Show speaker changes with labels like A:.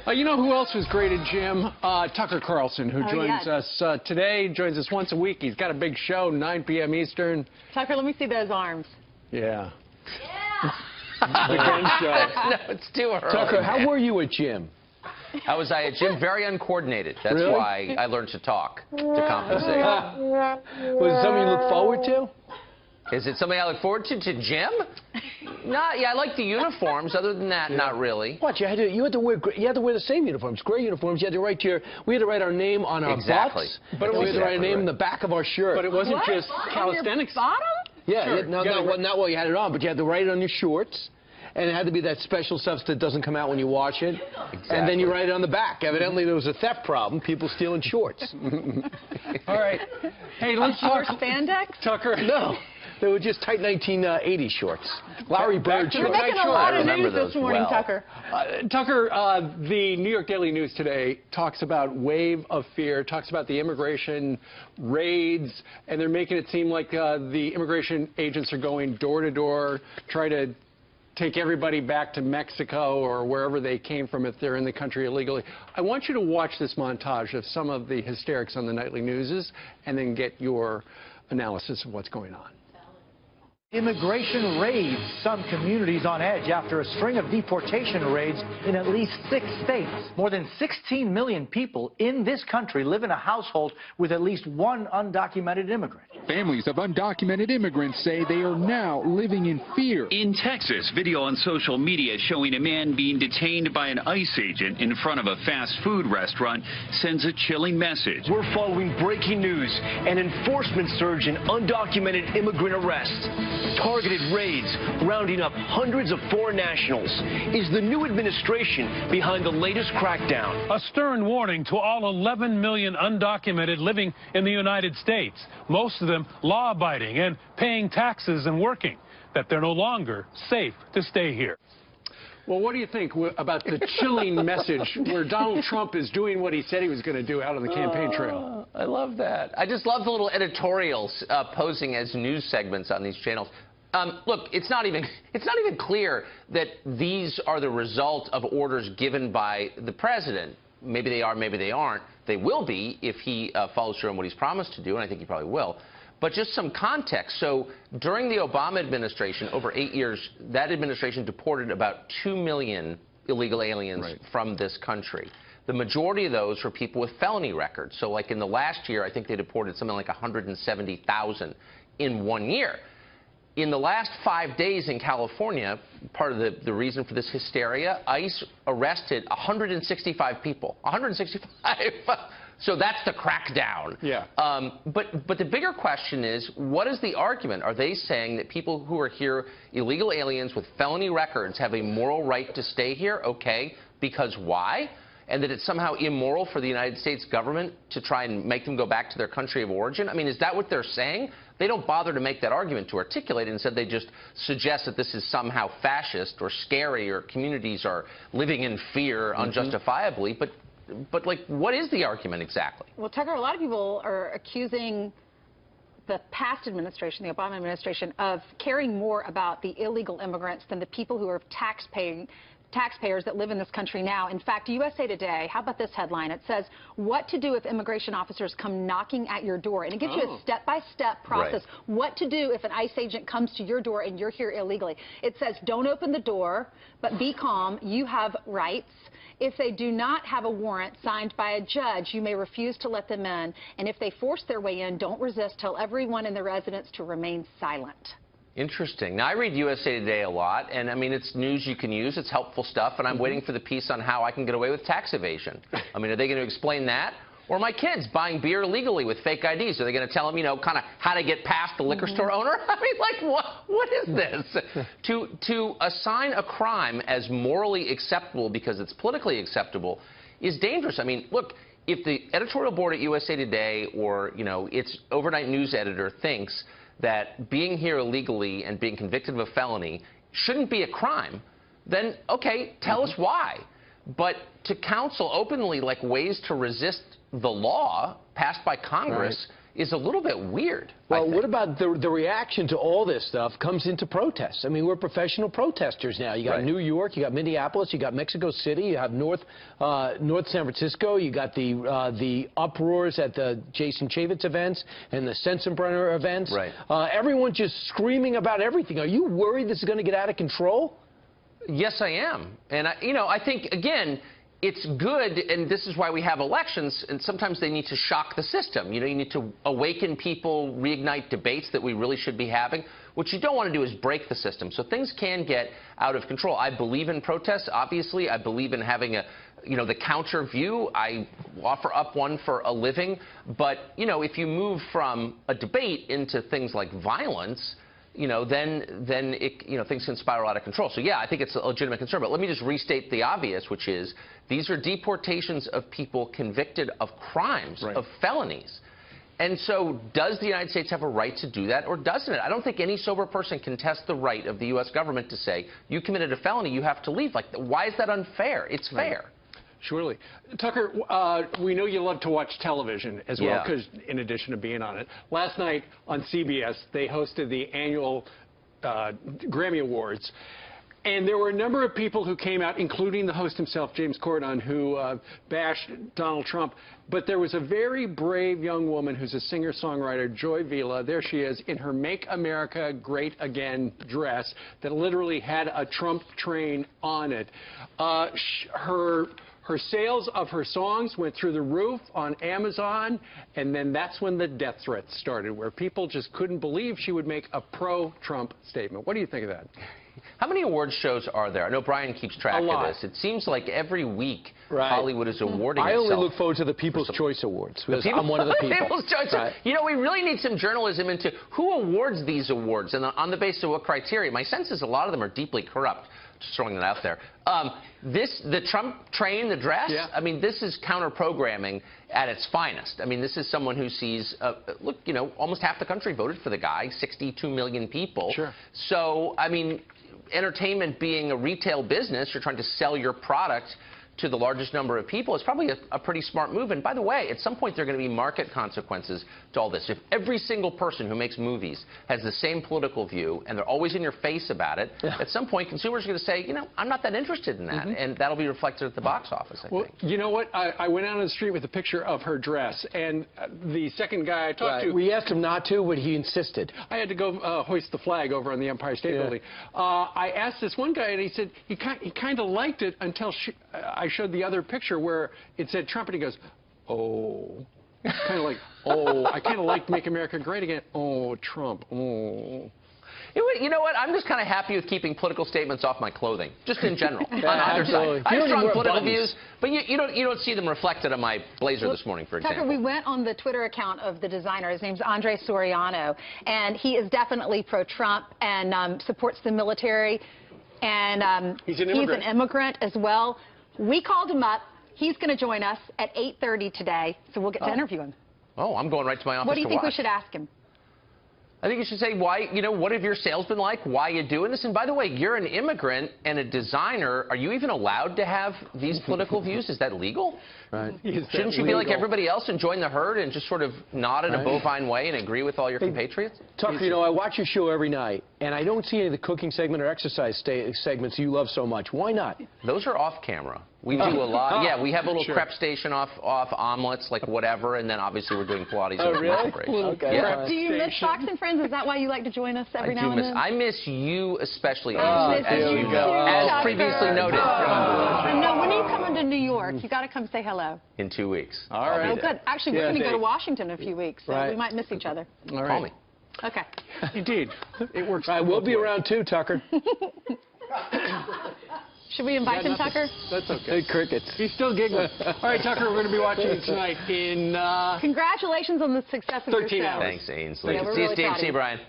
A: You know who else was great at gym? Tucker Carlson, who joins us today, joins us once a week. He's got a big show, 9 p.m. Eastern.
B: Tucker, let me see those arms.
A: Yeah.
C: The gun show.
D: No, it's too early.
C: Tucker, how were you at gym?
D: How was I at gym? Very uncoordinated. That's
C: Really?
D: why I learned to talk, to compensate.
C: Was it something you look forward to?
D: Is it something I look forward to gym? Yeah, I like the uniforms. Other than that, not really.
C: What, you had to wear the same uniforms, gray uniforms. You had to write we had to write our name on our butts. But we had to write our name in the back of our shirt.
A: But it wasn't just calisthenics.
B: On your bottom?
C: Yeah,
A: Sure.
C: not while you had it on, but you had to write it on your shorts. And it had to be that special stuff that doesn't come out when you wash it.
D: Exactly.
C: And then you write it on the back. Evidently, there was a theft problem, people stealing shorts.
A: All right. Hey, let's talk.
B: Spandex?
A: Tucker.
C: No, they were just tight 1980 shorts. Larry Bird
B: You're
C: shorts.
B: making a lot of
D: remember
B: news this
D: those
B: morning,
D: well.
B: Tucker.
A: Tucker, the New York Daily News today talks about wave of fear, talks about the immigration raids, and they're making it seem like the immigration agents are going door to door, trying to take everybody back to Mexico or wherever they came from if they're in the country illegally. I want you to watch this montage of some of the hysterics on the nightly newses and then get your analysis of what's going on.
E: Immigration raids, some communities on edge after a string of deportation raids in at least 6 states. More than 16 million people in this country live in a household with at least one undocumented immigrant.
F: Families of undocumented immigrants say they are now living in fear.
G: In Texas, video on social media showing a man being detained by an ICE agent in front of a fast food restaurant sends a chilling message.
H: We're following breaking news, an enforcement surge in undocumented immigrant arrests. Targeted raids, rounding up hundreds of foreign nationals. Is the new administration behind the latest crackdown?
I: A stern warning to all 11 million undocumented living in the United States, most of them law-abiding and paying taxes and working, that they're no longer safe to stay here.
A: Well, what do you think about the chilling message where Donald Trump is doing what he said he was going to do out on the campaign trail?
D: I love that. I just love the little editorials posing as news segments on these channels. Look, it's not even clear that these are the result of orders given by the president. Maybe they are, maybe they aren't. They will be if he follows through on what he's promised to do, and I think he probably will. But just some context. So during the Obama administration, over 8 years, that administration deported about 2 million illegal aliens from this country. The majority of those were people with felony records. So like in the last year, I think they deported something like 170,000 in 1 year. In the last 5 days in California, part of the reason for this hysteria, ICE arrested 165 people. 165. So that's the crackdown.
A: Yeah.
D: But the bigger question is, what is the argument? Are they saying that people who are here, illegal aliens with felony records, have a moral right to stay here? Okay. Because why? And that it's somehow immoral for the United States government to try and make them go back to their country of origin? I mean, is that what they're saying? They don't bother to make that argument, to articulate it. Instead, they just suggest that this is somehow fascist or scary or communities are living in fear unjustifiably. But like, what is the argument exactly?
B: Well, Tucker, a lot of people are accusing the past administration, the Obama administration, of caring more about the illegal immigrants than the people who are taxpayers that live in this country now. In fact, USA Today, how about this headline? It says, what to do if immigration officers come knocking at your door. And it gives you a step-by-step process. What to do if an ICE agent comes to your door and you're here illegally. It says, don't open the door, but be calm. You have rights. If they do not have a warrant signed by a judge, you may refuse to let them in. And if they force their way in, don't resist. Tell everyone in the residence to remain silent.
D: Interesting. Now, I read USA Today a lot, and I mean, it's news you can use. It's helpful stuff, and I'm waiting for the piece on how I can get away with tax evasion. I mean, are they going to explain that? Or my kids buying beer legally with fake IDs? Are they going to tell them, you know, kind of how to get past the liquor store owner? I mean, like, what is this? To assign a crime as morally acceptable because it's politically acceptable is dangerous. I mean, look, if the editorial board at USA Today or, you know, its overnight news editor thinks that being here illegally and being convicted of a felony shouldn't be a crime, then, okay, tell us why. But to counsel openly, like, ways to resist the law passed by Congress is a little bit weird.
C: Well, what about the reaction to all this stuff comes into protests? I mean, we're professional protesters now. You got New York, you got Minneapolis, you got Mexico City, you have North San Francisco, you got the uproars at the Jason Chaffetz events and the Sensenbrenner events.
D: Right.
C: Everyone's just screaming about everything. Are you worried this is going to get out of control?
D: Yes, I am. And, I think, again, it's good, and this is why we have elections, and sometimes they need to shock the system. You need to awaken people, reignite debates that we really should be having. What you don't want to do is break the system. So things can get out of control. I believe in protests, obviously. I believe in having the counter view. I offer up one for a living. But, if you move from a debate into things like violence, then things can spiral out of control. So, yeah, I think it's a legitimate concern. But let me just restate the obvious, which is these are deportations of people convicted of crimes, of felonies. And so does the United States have a right to do that or doesn't it? I don't think any sober person can test the right of the U.S. government to say, you committed a felony, you have to leave. Like, why is that unfair? It's fair.
A: Surely. Tucker, we know you love to watch television as well, because in addition to being on it. Last night on CBS, they hosted the annual Grammy Awards. And there were a number of people who came out, including the host himself, James Corden, who bashed Donald Trump. But there was a very brave young woman who's a singer-songwriter, Joy Vila. There she is in her Make America Great Again dress that literally had a Trump train on it. Her sales of her songs went through the roof on Amazon, and then that's when the death threats started, where people just couldn't believe she would make a pro-Trump statement. What do you think of that?
D: How many awards shows are there? I know Brian keeps track of this. It seems like every week Hollywood is awarding itself.
C: I only look forward to the People's Choice Awards, because I'm one of the people.
D: People's Choice. We really need some journalism into who awards these awards and on the basis of what criteria. My sense is a lot of them are deeply corrupt. Just throwing that out there. The Trump train, the dress, I mean, this is counter-programming at its finest. I mean, this is someone who sees, look, almost half the country voted for the guy, 62 million people.
A: Sure.
D: So, I mean, entertainment being a retail business, you're trying to sell your product to the largest number of people. It's probably a pretty smart move. And by the way, at some point there are going to be market consequences to all this. If every single person who makes movies has the same political view and they're always in your face about it, at some point consumers are going to say, I'm not that interested in that. And that'll be reflected at the box office, I think.
A: You know what? I went out on the street with a picture of her dress, and the second guy I talked to...
C: We asked him not to, but he insisted.
A: I had to go hoist the flag over on the Empire State Building. I asked this one guy, and he said he kind of liked it until I showed the other picture where it said Trump, and he goes, oh. Kind of like, oh, I kind of like Make America Great Again. Oh, Trump, oh.
D: You know what? I'm just kind of happy with keeping political statements off my clothing, just in general. On either side. I have strong political views, but you don't see them reflected on my blazer this morning, for example.
B: Tucker, we went on the Twitter account of the designer. His name's Andre Soriano, and he is definitely pro-Trump and supports the military. And
A: he's an
B: immigrant as well. We called him up. He's going to join us at 8:30 today, so we'll get to interview him.
D: Oh, I'm going right to my office.
B: What do you think we should ask him?
D: I think you should say, why, what have your sales been like? Why are you doing this? And by the way, you're an immigrant and a designer. Are you even allowed to have these political views? Is that legal?
C: Right.
D: Shouldn't you be like everybody else and join the herd and just sort of nod in a bovine way and agree with all your compatriots?
C: Tucker, I watch your show every night, and I don't see any of the cooking segment or exercise segments you love so much. Why not?
D: Those are off camera. We do a lot. Yeah, we have a little prep station off omelets, like whatever, and then obviously we're doing Pilates.
C: Oh, really?
B: Okay. Yeah. Do you miss Fox and Friends? Is that why you like to join us every now and then?
D: I miss you especially,
B: as
D: previously noted.
B: No, when are you coming to New York? You got to come say hello.
D: In 2 weeks.
A: All right.
B: Oh, good. Actually, we're going to go to Washington in a few weeks, so we might miss each other.
A: All right.
D: Call me.
B: Okay.
A: Indeed. It works.
C: We'll be around too, Tucker.
B: Should we invite him, Tucker?
A: That's okay.
C: Good crickets.
A: He's still giggling. All right, Tucker, we're going to be watching you tonight in...
B: Congratulations on the success of your show.
A: 13 hours.
D: Thanks, Ainsley.
B: Yeah,
D: See you, Steve. See you, Brian.